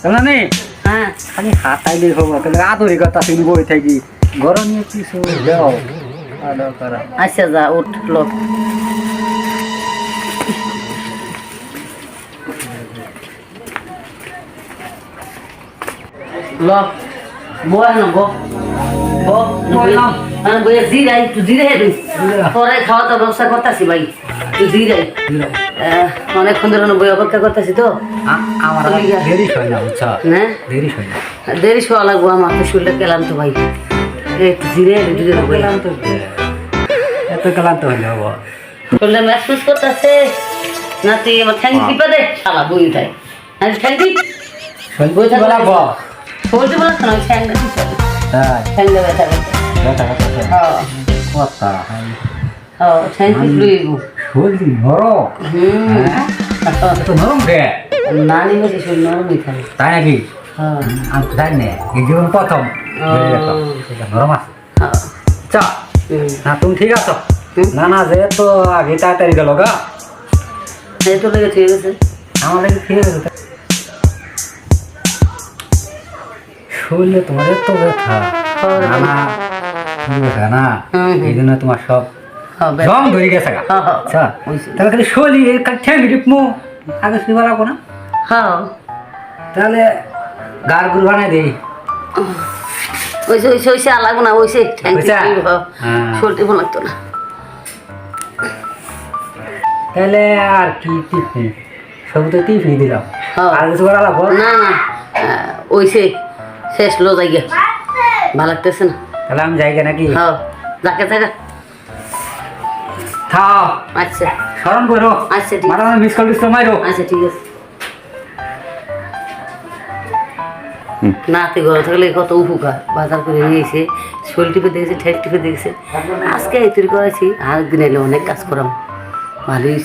তাহলে নে হ্যাঁ খালি হাতাইলেই হবো তাহলে আধুনিকতা তুমি বই থাকি ঘর নিয়ে কিছু যাও আদা করা আচ্ছা যা উঠলো ল বয় না গো গো বললাম। আমি বইয়ে জিরাই তুই জিরে হেবি পরে খাওয়া দাওয়ার ব্যবস্থা করতেছি ভাই তুই জিরাই অনেকক্ষণ ধরে বই অপেক্ষা করতেছি তো আমার আবার দেরি হয় না বুঝছো হ্যাঁ দেরি হয় না দেরি শোয়া লাগবো আমার তো শুনলে গেলাম তো ভাই এই তুই জিরে হেবি গেলাম তো এত ক্লান্ত হইলে হবো শুনলে ম্যাসেজ করতেছে না তুই আমার ঠ্যাং টিপা দে শালা বই উঠাই আমি ঠ্যাং টিপ বই থাকবে লাগবো বলতে বলছ না ঠ্যাংটা টিপা দে তাই ঠ্যাংটা ব্যথা করতে ব্যথা করতেছে হ্যাঁ কথা হ্যাঁ ঠ্যাং টিপ লইব শরীর নরম তো নরম রে নানি বসে শুন নরমই থাকে তাই নাকি হ্যাঁ আমি তো জানি না এই জীবন প্রথম নরম আছে হ্যাঁ চা না তুমি ঠিক আছো না না যে তো আগে তাড়াতাড়ি গেল গা এই তো লেগে ঠিক আছে আমাদের ঠিক আছে শরীরে তোমার এত ব্যথা না না ব্যথা না এই জন্য তোমার সব জং ধরে গেছে গা আচ্ছা তাহলে খালি শরীর ঠেঙ্গি টিপমু আগে শুনবার লাগবো না হ্যাঁ তাহলে গার গুল বানাই দিই ওইসে ওইসে ওইসে লাগবো না ওইসে ঠ্যাং টিপ শরীর টিপ লাগতো না তাহলে আর কি টিপি সব তো টিপি দিলাম হ্যাঁ। আর কিছু করা লাগবো না না ওইসে শেষ লো যাই গে ভালো লাগতেছে না তাহলে আমি যাই গে নাকি হ্যাঁ যাকে যাকে থাও আচ্ছা স্মরণ করো আচ্ছা ঠিক মারা মিস কল দিস মাইরো আচ্ছা ঠিক আছে নাতে ঘরে থাকলে কত উপকার বাজার করে নিয়েছে শোল টিপে দিয়েছে ঠেক টিপে দিয়েছে আজকে এই তৈরি করেছি আর দিন এলে অনেক কাজ করাম ভালোই